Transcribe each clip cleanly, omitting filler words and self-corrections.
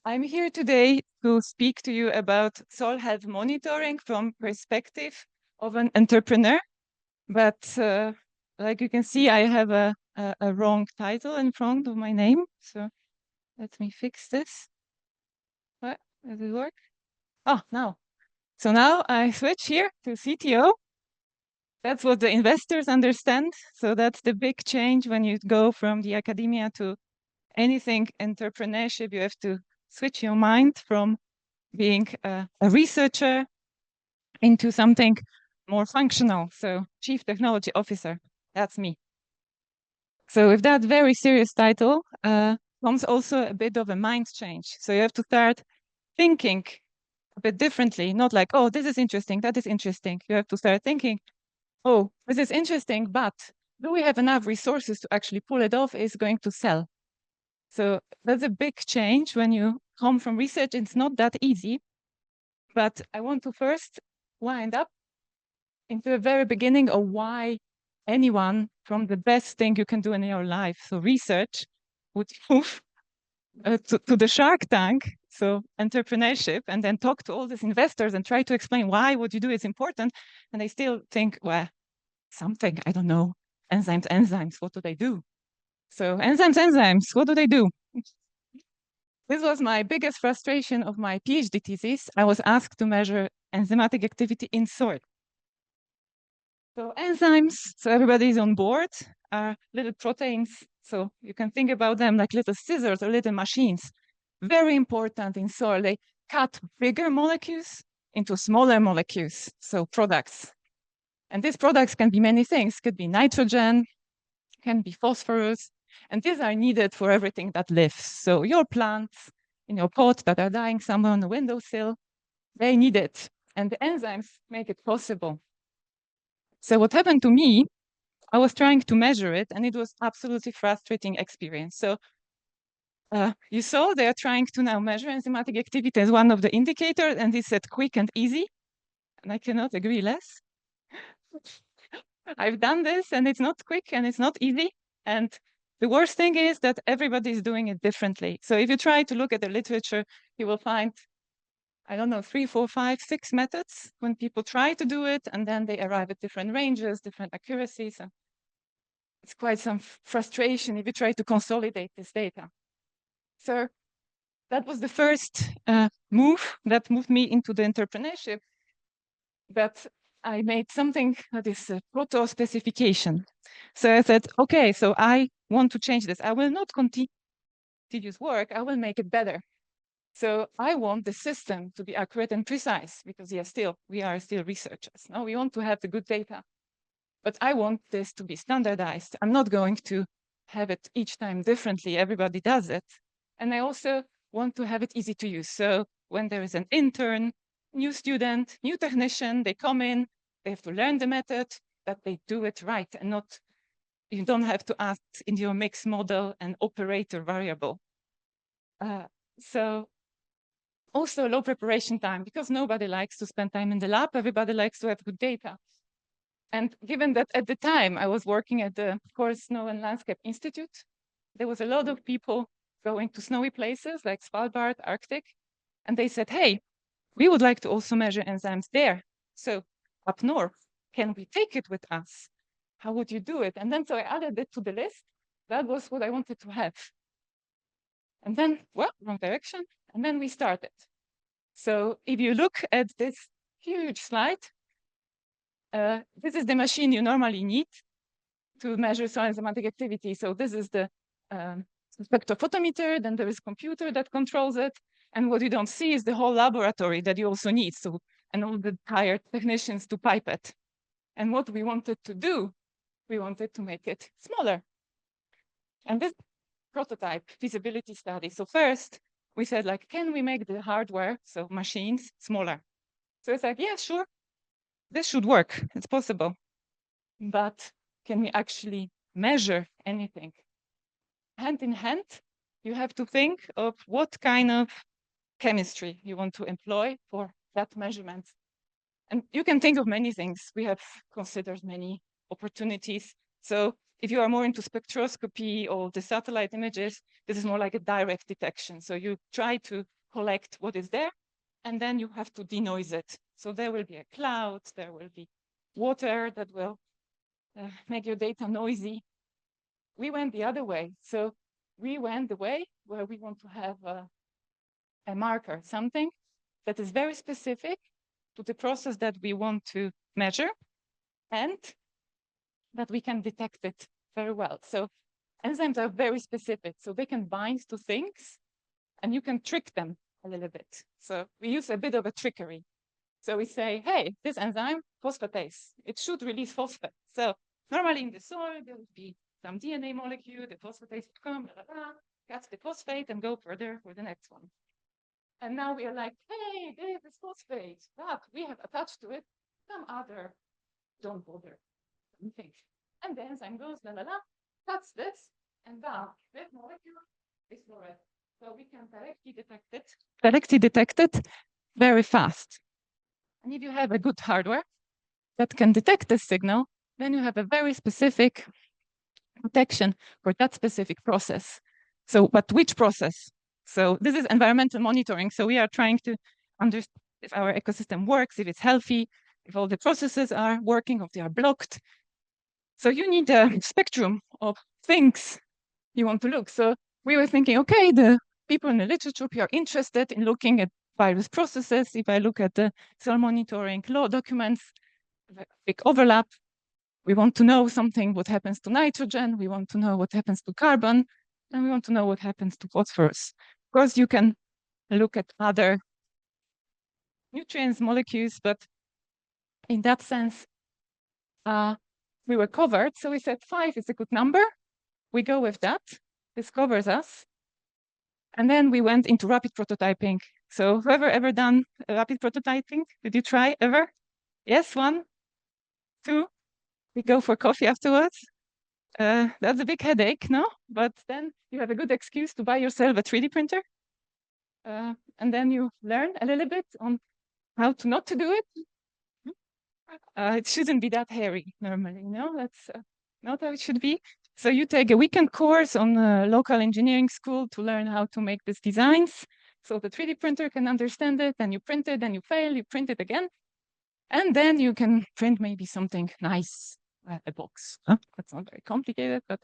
I'm here today to speak to you about soil health monitoring from perspective of an entrepreneur. But like you can see, I have a wrong title in front of my name. So let me fix this. What? Does it work? Oh, now. So now I switch here to CTO. That's what the investors understand. So that's the big change when you go from the academia to anything entrepreneurship. You have to switch your mind from being a researcher into something more functional. So Chief Technology Officer, that's me. So with that very serious title comes also a bit of a mind change. So you have to start thinking a bit differently, not like, oh, this is interesting, that is interesting. You have to start thinking, oh, this is interesting, but do we have enough resources to actually pull it off? Is going to sell. So that's a big change when you come from research. It's not that easy. But I want to first wind up into the very beginning of why anyone from the best thing you can do in your life, so research, would move to the Shark Tank, so entrepreneurship, and then talk to all these investors and try to explain why what you do is important. And they still think, well, something, I don't know, enzymes, what do they do? So enzymes, what do they do? This was my biggest frustration of my PhD thesis. I was asked to measure enzymatic activity in soil. So enzymes, so everybody's on board, are little proteins. So you can think about them like little scissors or little machines. Very important in soil. They cut bigger molecules into smaller molecules, so products. And these products can be many things. Could be nitrogen, can be phosphorus, and these are needed for everything that lives. So your plants in your pot that are dying somewhere on the windowsill, they need it. And the enzymes make it possible. So what happened to me, I was trying to measure it, and it was absolutely frustrating experience. So you saw they are trying to now measure enzymatic activity as one of the indicators, and they said quick and easy, and I cannot agree less. I've done this, and it's not quick, and it's not easy, and the worst thing is that everybody is doing it differently. So if you try to look at the literature, you will find, I don't know, 3, 4, 5, 6 methods when people try to do it, and then they arrive at different ranges, different accuracies. And it's quite some frustration if you try to consolidate this data. So that was the first move that moved me into the entrepreneurship. But I made something that is a proto specification. So I said, okay, so I want to change this. I will not continue tedious work. I will make it better. So I want the system to be accurate and precise because we are still researchers. No, we want to have the good data, but I want this to be standardized. I'm not going to have it each time differently. Everybody does it. And I also want to have it easy to use. So when there is an intern, new student, new technician, they come in, they have to learn the method, that they do it right and not, you don't have to ask in your mix model an operator variable. So also low preparation time, because nobody likes to spend time in the lab. Everybody likes to have good data. And given that at the time I was working at the Forest, Snow and Landscape Institute, there was a lot of people going to snowy places like Svalbard, Arctic, and they said, hey, we would like to also measure enzymes there. So up north, can we take it with us? How would you do it? And then so I added it to the list. That was what I wanted to have. And then, well, wrong direction. And then we started. So if you look at this huge slide, this is the machine you normally need to measure soil enzymatic activity. So this is the spectrophotometer, then there is a computer that controls it. And what you don't see is the whole laboratory that you also need. So, and all the hired technicians to pipette. And what we wanted to do, we wanted to make it smaller. And this prototype feasibility study. So first we said, like, can we make the hardware, so machines, smaller? So it's like, yeah, sure, this should work. It's possible. But can we actually measure anything? Hand in hand, you have to think of what kind of chemistry you want to employ for that measurement. And you can think of many things. We have considered many opportunities. So if you are more into spectroscopy or the satellite images, this is more like a direct detection. So you try to collect what is there, and then you have to denoise it. So there will be a cloud, there will be water that will make your data noisy. We went the other way. So we went the way where we want to have a marker, something that is very specific to the process that we want to measure, and that we can detect it very well. So enzymes are very specific, so they can bind to things, and you can trick them a little bit. So we use a bit of a trickery. So we say, hey, this enzyme, phosphatase, it should release phosphate. So normally in the soil, there would be some DNA molecule, the phosphatase would come, blah, blah, blah, catch the phosphate and go further for the next one. And now we are like, hey, this is phosphate, but we have attached to it some other, don't bother, thing. And the enzyme goes, la la la, cuts this, and down, that molecule is fluorescent. So we can directly detect it very fast. And if you have a good hardware that can detect this signal, then you have a very specific detection for that specific process. So, but which process? So this is environmental monitoring. So we are trying to understand if our ecosystem works, if it's healthy, if all the processes are working, if they are blocked. So you need a spectrum of things you want to look. So we were thinking, okay, the people in the literature are interested in looking at virus processes. If I look at the cell monitoring law documents, big overlap. We want to know something, what happens to nitrogen. We want to know what happens to carbon. And we want to know what happens to phosphorus. Of course, you can look at other nutrients, molecules, but in that sense, we were covered. So we said 5 is a good number. We go with that. This covers us. And then we went into rapid prototyping. So whoever ever done rapid prototyping? Did you try ever? Yes, 1, 2. We go for coffee afterwards. That's a big headache, no? But then you have a good excuse to buy yourself a 3D printer. And then you learn a little bit on how to not to do it. It shouldn't be that hairy normally, no? That's not how it should be. So you take a weekend course on a local engineering school to learn how to make these designs. So the 3D printer can understand it, and you print it, and you fail, you print it again. And then you can print maybe something nice, a box. Huh? That's not very complicated, but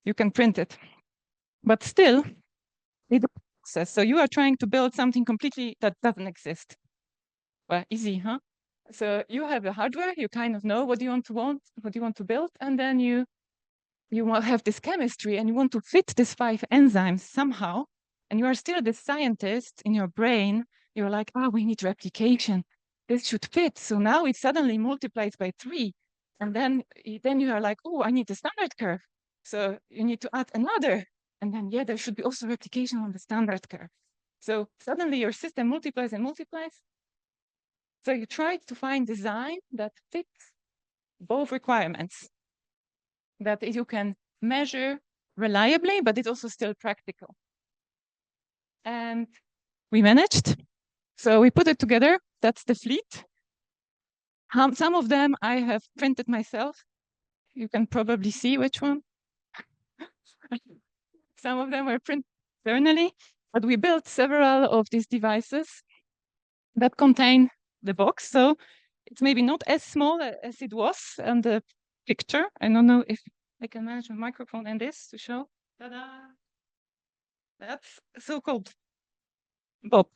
you can print it. But still, it's a process. So you are trying to build something completely that doesn't exist. Well, easy, huh? So you have the hardware, you kind of know what you want, what you want to build, and then you have this chemistry, and you want to fit these 5 enzymes somehow, and you are still the scientist in your brain. You're like, oh, we need replication. This should fit. So now it suddenly multiplies by 3. And then you are like, oh, I need the standard curve. So you need to add another. And then, yeah, there should be also replication on the standard curve. So suddenly your system multiplies and multiplies. So you try to find design that fits both requirements, that you can measure reliably, but it's also still practical. And we managed. So we put it together. That's the fleet. Some of them I have printed myself. You can probably see which one. Some of them were printed externally, but we built several of these devices that contain the box. So it's maybe not as small as it was on the picture. I don't know if I can manage my microphone and this to show. Ta-da! That's so-called Bob.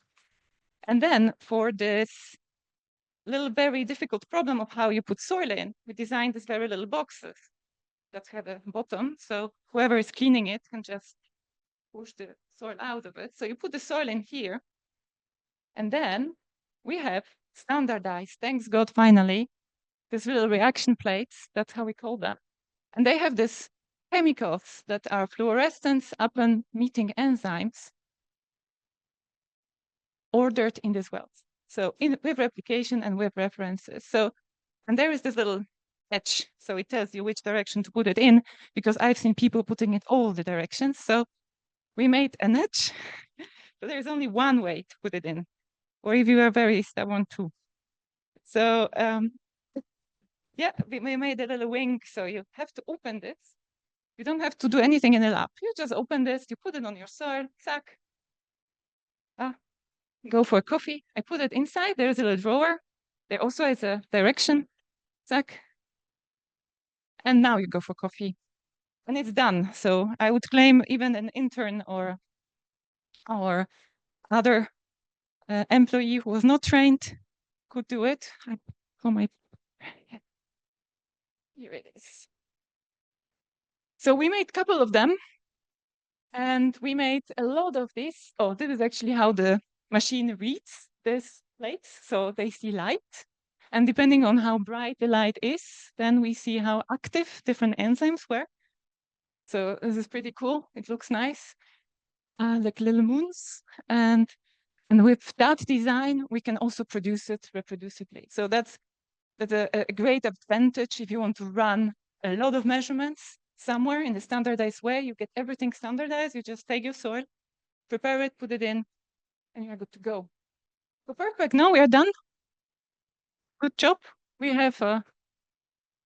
And then for this little very difficult problem of how you put soil in, we designed these very little boxes that have a bottom. So whoever is cleaning it can just push the soil out of it. So you put the soil in here. And then we have standardized, thanks God, finally, these little reaction plates. That's how we call them. And they have these chemicals that are fluorescence upon meeting enzymes ordered in this wells. So with replication and with references. So, and there is this little edge. So it tells you which direction to put it in, because I've seen people putting it all the directions. So we made an edge, but there's only one way to put it in, or if you are very stubborn too. So yeah, we made a little wing. So you have to open this, You don't have to do anything in the lab. You just open this, you put it on your soil, zack. Go for coffee. I put it inside. There's a little drawer. There also is a direction, zack. And now you go for coffee. And it's done. So I would claim even an intern or other employee who was not trained could do it. Here it is. So we made a couple of them, and we made a lot of this. Oh, this is actually how the machine reads these plates. So they see light. And depending on how bright the light is, then we see how active different enzymes were. So this is pretty cool. It looks nice, like little moons. And with that design, we can also produce it reproducibly. So that's a great advantage if you want to run a lot of measurements somewhere in a standardized way. You get everything standardized. You just take your soil, prepare it, put it in, and you're good to go. So perfect. Now we are done. Good job. We have a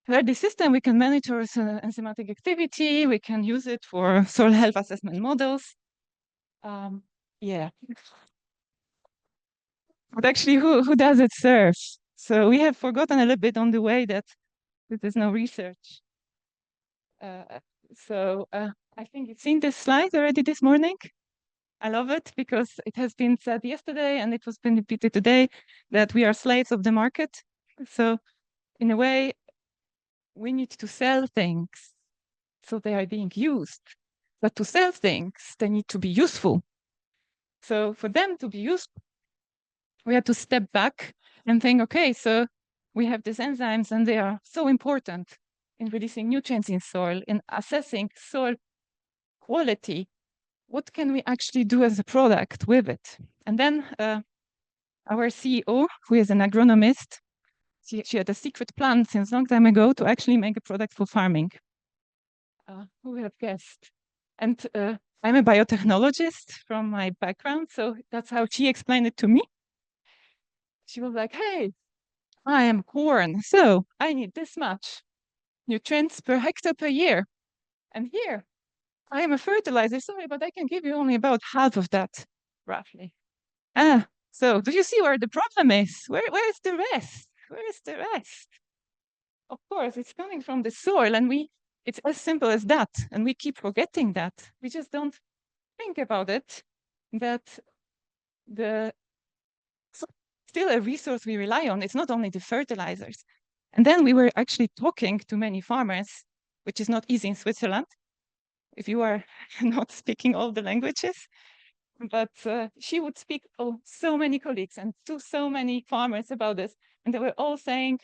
ready system. We can monitor enzymatic activity. We can use it for soil health assessment models. Yeah. But actually, who does it serve? So we have forgotten a little bit on the way that there's no research. I think you've seen this slide already this morning. I love it because it has been said yesterday and it was been repeated today that we are slaves of the market. So in a way, we need to sell things so they are being used. But to sell things, they need to be useful. So for them to be useful, we have to step back and think, okay, so we have these enzymes and they are so important in releasing nutrients in soil, in assessing soil quality. What can we actually do as a product with it? And then our CEO, who is an agronomist, she had a secret plan since a long time ago to actually make a product for farming. Who would have guessed? And I'm a biotechnologist from my background, so that's how she explained it to me. She was like, hey, I am corn, so I need this much nutrients per hectare per year. And here, I am a fertilizer, sorry, but I can give you only about half of that, roughly. So do you see where the problem is? Where is the rest? Where is the rest? Of course, it's coming from the soil, and it's as simple as that. And we keep forgetting that. We just don't think about it, that still a resource we rely on. It's not only the fertilizers. And then we were actually talking to many farmers, which is not easy in Switzerland, if you are not speaking all the languages. But she would speak to so many colleagues and to so many farmers about this. And they were all saying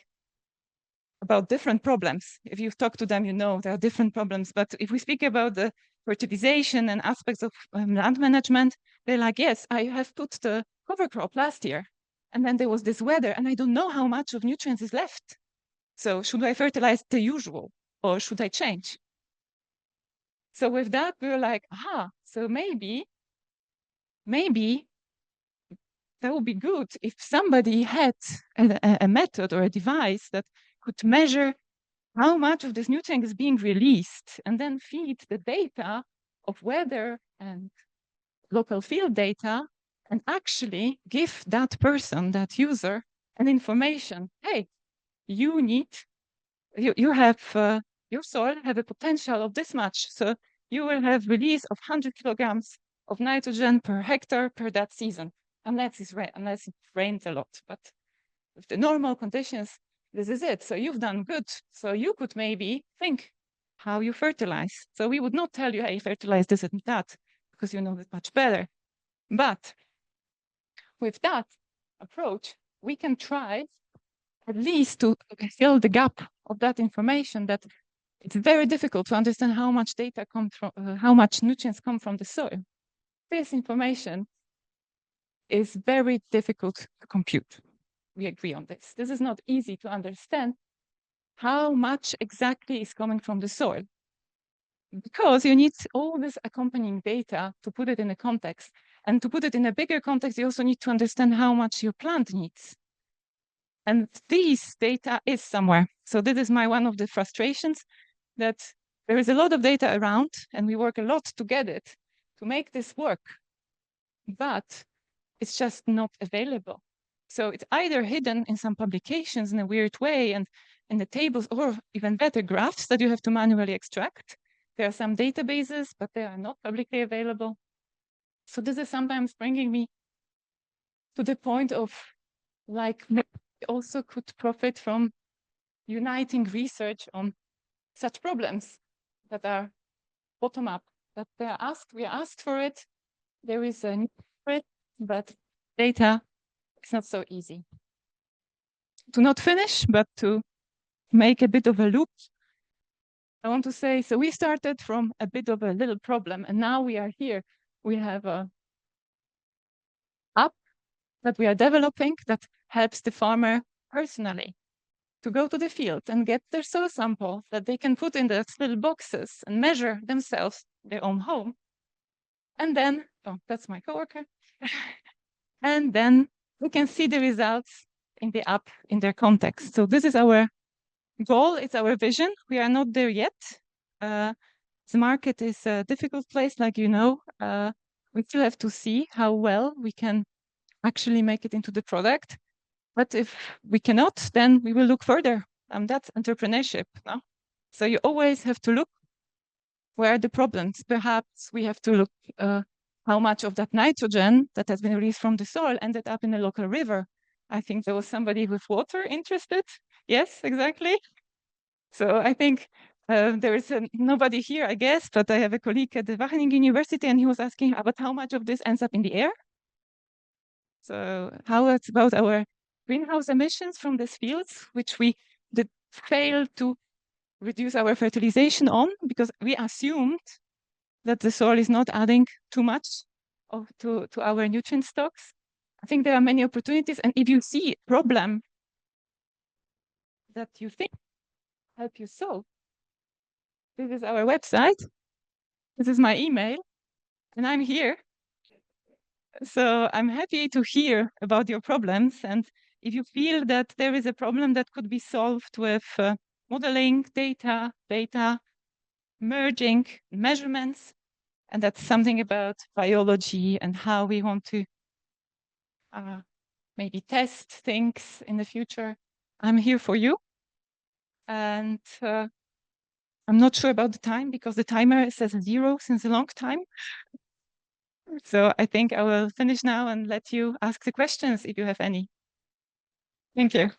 about different problems. If you talk to them, you know there are different problems. But if we speak about the fertilization and aspects of land management, they're like, yes, I have put the cover crop last year. And then there was this weather, and I don't know how much of nutrients is left. So should I fertilize the usual, or should I change? So with that, we were like, so maybe that would be good if somebody had a method or a device that could measure how much of this nutrient is being released and then feed the data of weather and local field data and actually give that person, that user, an information. Hey, you have your soil have a potential of this much. So you will have release of 100 kilograms of nitrogen per hectare per that season, unless it rains a lot. But with the normal conditions, this is it. So you've done good. So you could maybe think how you fertilize. So we would not tell you, hey, fertilize this and that, because you know it much better. But with that approach, we can try at least to fill the gap of that information that it's very difficult to understand how much data comes from, how much nutrients come from the soil. This information is very difficult to compute. We agree on this. This is not easy to understand how much exactly is coming from the soil, because you need all this accompanying data to put it in a context. And to put it in a bigger context, you also need to understand how much your plant needs. And this data is somewhere. So this is one of the frustrations, that There is a lot of data around, and we work a lot to get it, to make this work, but it's just not available. So it's either hidden in some publications in a weird way and in the tables, or even better, graphs that you have to manually extract. There are some databases, but they are not publicly available. So this is sometimes bringing me to the point of, like, we also could profit from uniting research on such problems that are bottom up, that we are asked for it, there is a need for it, but data is not so easy. To not finish, but to make a bit of a loop, I want to say, so we started from a bit of a little problem, and now we are here. We have a app that we are developing that helps the farmer personally to go to the field and get their soil sample that they can put in those little boxes and measure themselves their own home. And then, oh, that's my coworker. And then we can see the results in the app in their context. So this is our goal, it's our vision. We are not there yet. The market is a difficult place, like you know. We still have to see how well we can actually make it into the product. But if we cannot, then we will look further. That's entrepreneurship, no? So you always have to look where are the problems. Perhaps we have to look how much of that nitrogen that has been released from the soil ended up in a local river. I think there was somebody with water interested. Yes, exactly. So I think there is nobody here, I guess, but I have a colleague at the Wageningen University, and he was asking about how much of this ends up in the air. So how it's about our greenhouse emissions from these fields, which we did fail to reduce our fertilization on, because we assumed that the soil is not adding too much to our nutrient stocks. I think there are many opportunities, and if you see a problem that you think help you solve, this is our website, this is my email, and I'm here. So I'm happy to hear about your problems, and if you feel that there is a problem that could be solved with modeling, data, merging, measurements, and that's something about biology and how we want to maybe test things in the future, I'm here for you. And I'm not sure about the time, because the timer says 0 since a long time. So I think I will finish now and let you ask the questions if you have any. Thank you.